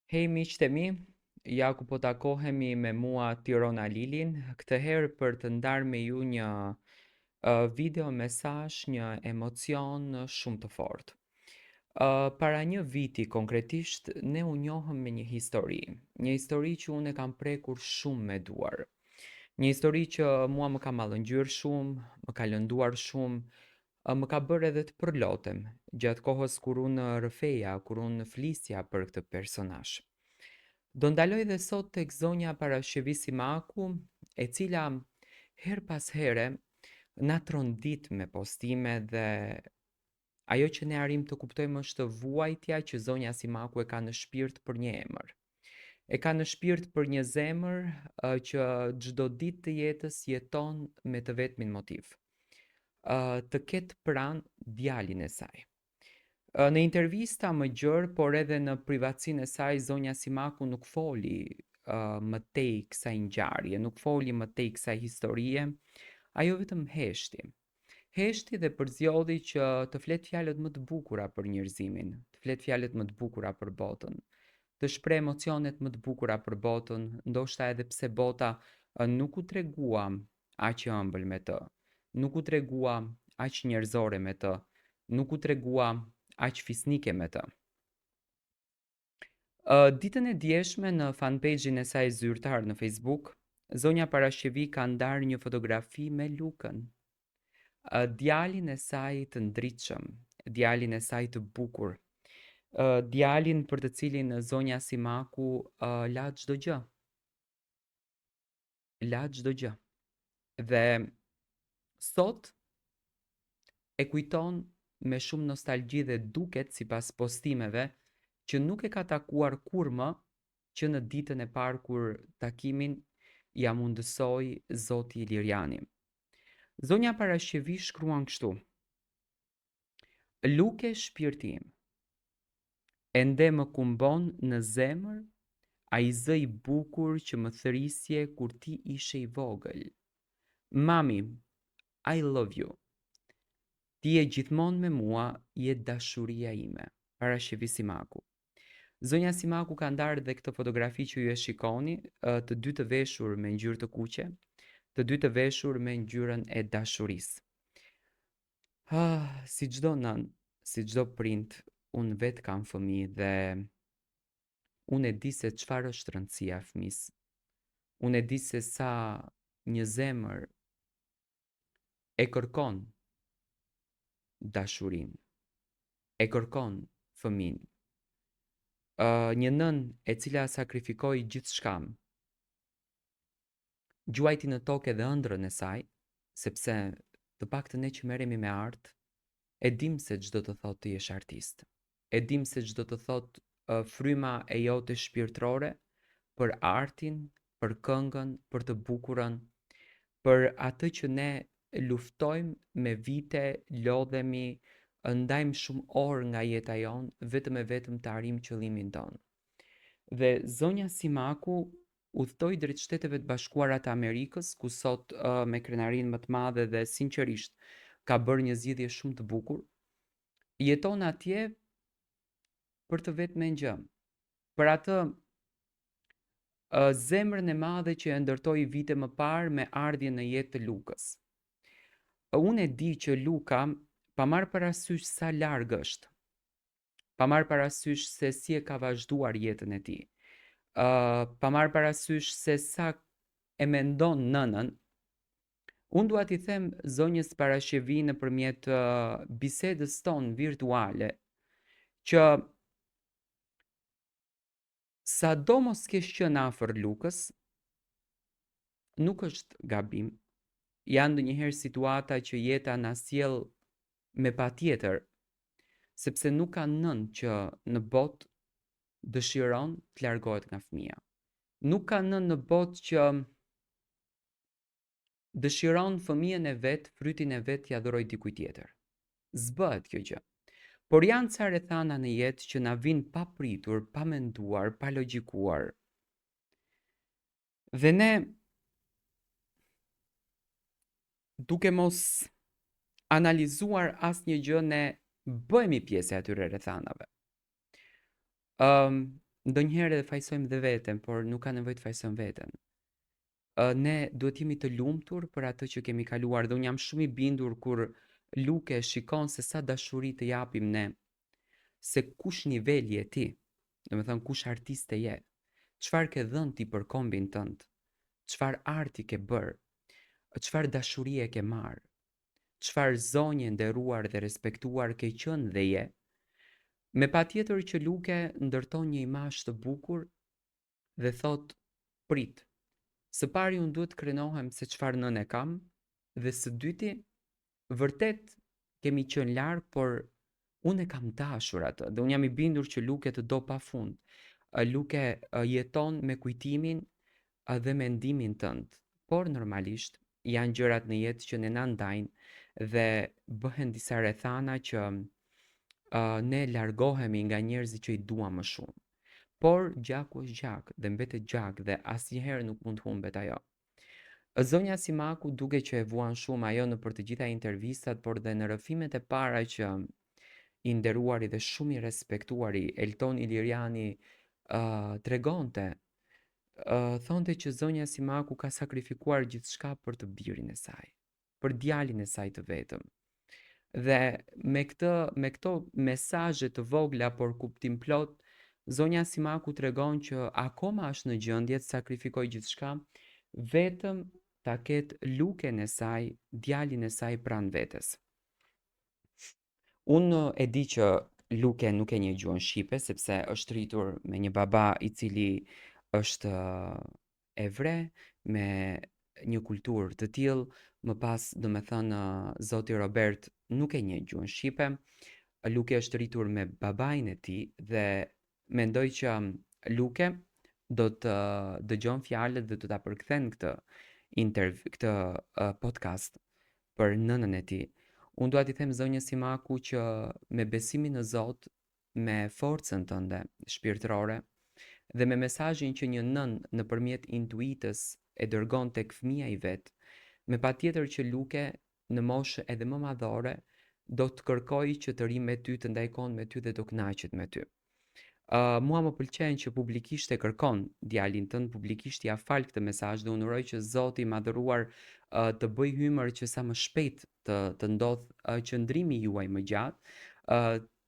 Hej miqtë e mi, ja ku po takohemi me mua Tirona Lilin, këtë herë për të ndarë me ju një video mesazh, një emocion shumë të fortë. Para një viti konkretisht ne u njohëm me një histori që unë e kam prekur shumë me duar. Një histori që mua më ka mallëngjyrë shumë, më ka lënduar shumë, më ka bërë edhe të përlotem gjatë kohës kur unë rrëfeja, kur unë flisja për këtë personazh. Do ndaloj dhe sot tek zonja Paraskevi Simaku, e cila her pas here na trondit me postime dhe ajo që ne arrim të kuptojmë është vuajtja që zonja Simaku e ka në shpirt për një emër. E ka në shpirt për një zemër që çdo ditë të jetës jeton me të vetmin motiv. Të ketë pranë djalin e saj. Në intervista më gjërë, por edhe në privatësinë e saj, zonja Simaku nuk foli më tej kësaj ngjarje, nuk foli më tej kësaj historie, ajo vetëm heshti. Heshti dhe përzjodhi që të flet fjalët më të bukura për njerëzimin, të flet fjalët më të bukura për botën, të shpreh emocionet më të bukura për botën, ndoshta edhe pse bota nuk u tregua aq e ëmbël me të, nuk u tregua aq njerëzore me të, nuk u tregua aq fisnike me të. Ditën e djeshme në fanpage-in e saj zyrtar në Facebook, zonja Paraskevi ka ndarë një fotografi me Lukën, djalin e saj të ndritshëm, djalin e saj të bukur, djalin për të cilin zonja Simaku la çdo gjë, la çdo gjë. Dhe sot e kujton me shumë nostalgji dhe duket sipas postimeve që nuk e ka takuar kur më që në ditën e parë kur takimin ja mundësoi Zoti Iliriani. Zonja Paraskevi shkruan kështu: Luke shpirti im, ende më kumbon në zemër ai zë i bukur që më thërisje kur ti ishe i vogël. Mami, I love you. Ti je gjithmonë me mua, je dashuria ime. Paraskevi Simaku. Zonja Simaku ka ndarë dhe këtë fotografi që ju e shikoni, të dy të veshur me ngjyrë të kuqe, të dy të veshur me ngjyrën e dashurisë. Si çdo nën, si çdo prind, unë vetë kam fëmijë dhe unë e di se çfarë është rëndësia e fëmisë. Unë e di se sa një zemër e kërkon dashurinë, e kërkon fëmin. Një nën e cila sakrifikoi gjithçka, gjuajti në tokë edhe ëndrrën e saj, sepse të paktën ne që merremi me art, e dim se ç'do të thotë të jesh artist. E dim se ç'do të thotë fryma e jote shpirtërore për artin, për këngën, për të bukurën, për atë që ne luftojmë me vite, lodhemi, ndajmë shumë orë nga jeta jonë, vetëm e vetëm të arrijmë qëllimin tonë. Dhe zonja Simaku udhtoi drejt Shteteve të Bashkuara të Amerikës, ku sot me krenarinë më të madhe dhe sinqerisht ka bërë një zgjidhje shumë të bukur. Jeton atje për të vetmen gjë, për atë zemrën e madhe që e ndërtoi vite më parë me ardhjën në jetë të Lukës. Unë e di që Luka, pa marrë parasysh sa larg është, pa marrë parasysh se si e ka vazhduar jetën e tij, pa marrë parasysh se sa e mendon nënën, unë dua t'i them zonjës Paraskevi nëpërmjet bisedës tonë virtuale që sado mos kesh qenë afër Lukës, nuk është gabim. Janë ndonjëherë situata që jeta na sjell me patjetër, sepse nuk ka nën që në botë dëshiron të largohet nga fëmia. Nuk ka nën në botë që dëshiron fëmijën e vet, frytin e vet t'ia dhuroj dikujt tjetër. S'bëhet kjo gjë. Por janë ca rrethana në jetë që na vinë pa pritur, pa menduar, pa logjikuar. Dhe ne, duke mos analizuar asnjë gjë, ne bëhemi pjesë e atyre rrethanave. ndonjëherë edhe fajsojmë dhe veten, por nuk ka nevojë të fajsojmë veten. Ne duhet jemi të lumtur për atë që kemi kaluar dhe unë jam shumë i bindur kur Luke shikon se sa dashuri të japim ne, se kush niveli e ti, domethënë kush artiste je, çfarë ke dhënë ti për kombin tënd, çfarë arti ke bër, çfarë dashurie ke marr, çfarë zonje nderuar dhe respektuar ke qenë dhe je. Me patjetër që Luke ndërton një imazh të bukur dhe thot, prit, së pari unë duhet krenohem se çfarë nëne kam, dhe së dyti, vërtet kemi qenë larg, por unë e kam dashur atë dhe unë jam i bindur që Luke të do pafund. Luke jeton me kujtimin dhe mendimin tënd, por normalisht janë gjërat në jetë që ne na ndajnë dhe bëhen disa rrethana që ne largohemi nga njerëzit që i duam më shumë. Por gjaku është gjak dhe mbetet gjak dhe asnjëherë nuk mund të humbet ajo. Zonja Simaku duke që e vuan shumë ajo në për të gjitha intervistat, por dhe në rrëfimet e para që i nderuari dhe shumë i respektuari Elton Iliriani tregonte, thonte që zonja Simaku ka sakrifikuar gjithçka për të birin e saj, për djalin e saj të vetëm. Dhe me këto mesazhe të vogla por kuptim plot, zonja Simaku tregon që akoma është në gjendje të sakrifikojë gjithçka vetëm ta ketë Luken e saj, djalin e saj pranë vetes. Unë e di që Luke nuk e njeh gjuhën shqipe sepse është rritur me një baba i cili është evre me një kulturë të tillë, më pas domethënë zoti Robert nuk e njeh gjuhën shqipe. Luke është rritur me babain e tij dhe mendoj që Luke do të dëgjon fjalët dhe do ta përkthen këtë podcast për nënën e tij. Unë dua t'i them zonjës Simaku që me besimin në Zot, me forcën tënde shpirtërore dhe me mesazhin që një nën nëpërmjet intuitës e dërgon tek fëmia i vet, me patjetër që Luke në moshë edhe më madhore do të kërkojë që të ri me ty, të ndaj kohën me ty dhe do kënaqet me ty. Mua më pëlqen që publikisht e kërkon djalin tënd, publikisht ja fal këtë mesazh dhe unë uroj që Zoti i madhëruar të bëj hymër që sa më shpejt të ndodh qëndrimi juaj më gjatë.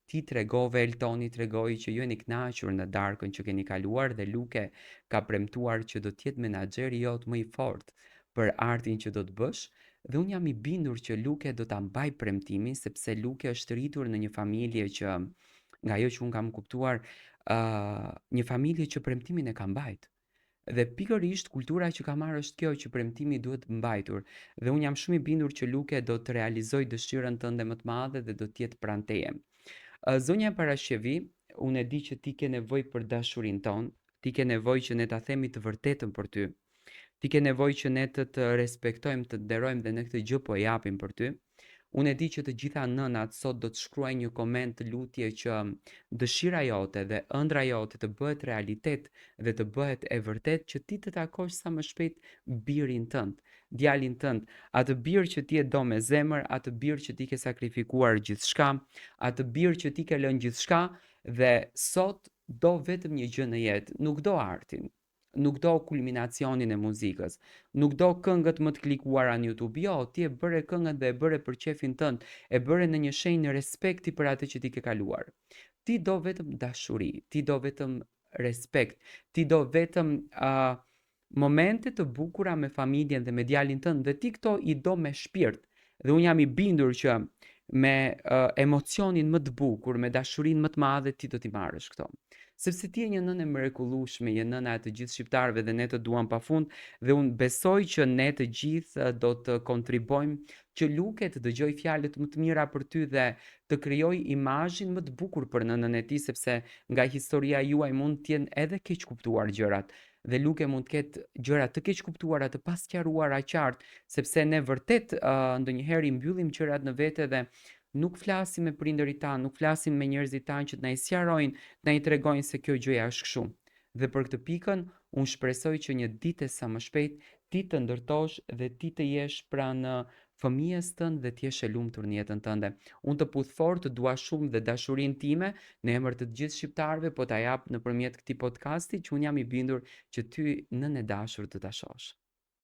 Ti tregove, Eltoni tregoi që ju jeni kënaqur në darkën që keni kaluar dhe Luke ka premtuar që do të jetë menaxheri jot më i fortë për artin që do të bësh. Dhe unë jam i bindur që Luke do ta mbaj premtimin sepse Luke është rritur në një familje që nga ajo që unë kam kuptuar, një familje që premtimin e ka mbajt. Dhe pikërisht kultura që ka marrë është kjo që premtimi duhet mbajtur. Dhe unë jam shumë i bindur që Luke do të realizojë dëshirën tënde më të madhe dhe do të jetë pranë teje. Zonja Parashjevi, unë e di që ti ke nevojë për dashurinë tonë, ti ke nevojë që ne ta themi të vërtetën për ty. Ti ke nevojë që ne të respektojmë, të nderojmë dhe ne këtë gjë po e japim për ty. Unë e di që të gjitha nënat sot do të shkruajnë një koment lutje që dëshira jote dhe ëndra jote të bëhet realitet dhe të bëhet e vërtet që ti të takosh sa më shpejt birin tënd, djalin tënd, atë bir që ti e do me zemër, atë bir që ti ke sakrifikuar gjithçka, atë bir që ti ke lënë gjithçka dhe sot do vetëm një gjë në jetë, nuk do artin. Nuk do kulminacionin e muzikës, nuk do këngët më të klikuara në YouTube. Jo, ti e bëre këngën dhe e bëre për qefin tënd, e bëre në një shenjë respekti për atë që ti ke kaluar. Ti do vetëm dashuri, ti do vetëm respekt, ti do vetëm momente të bukura me familjen dhe me djalin tënd dhe ti këto i do me shpirt. Dhe unë jam i bindur që me emocionin më të bukur, me dashurinë më të madhe ti do t'i marrësh këto. Sepse ti je një nënë e mrekullueshme, je nëna e të gjithë shqiptarëve dhe ne të duam pafund dhe unë besoj që ne të gjithë do të kontribojmë që Luke të dëgjoj fjalët më të mira për ty dhe të krijoj imazhin më të bukur për nënën e tij sepse nga historia juaj mund të jenë edhe keq kuptuar gjërat dhe Luke mund të ketë gjëra të keq kuptuara, të pasqaruara qartë, sepse ne vërtet ndonjëherë i mbyllim gjërat në vete dhe nuk flasim me prindërit tanë, nuk flasim me njerëzit tanë që të na i sqarojnë, të na i tregojnë se kjo gjëja është kështu. Dhe për këtë pikën, unë shpresoj që një ditë sa më shpejt ti të ndërtosh dhe ti të jesh pranë fëmijës tënd dhe t'jesh e lumtur në jetën tënde. Unë të puth fort, të dua shumë dhe dashurinë time në emër të gjithë shqiptarëve, po ta jap nëpërmjet këtij podcasti që un jam i bindur që ty nën e dashur të ta shohësh.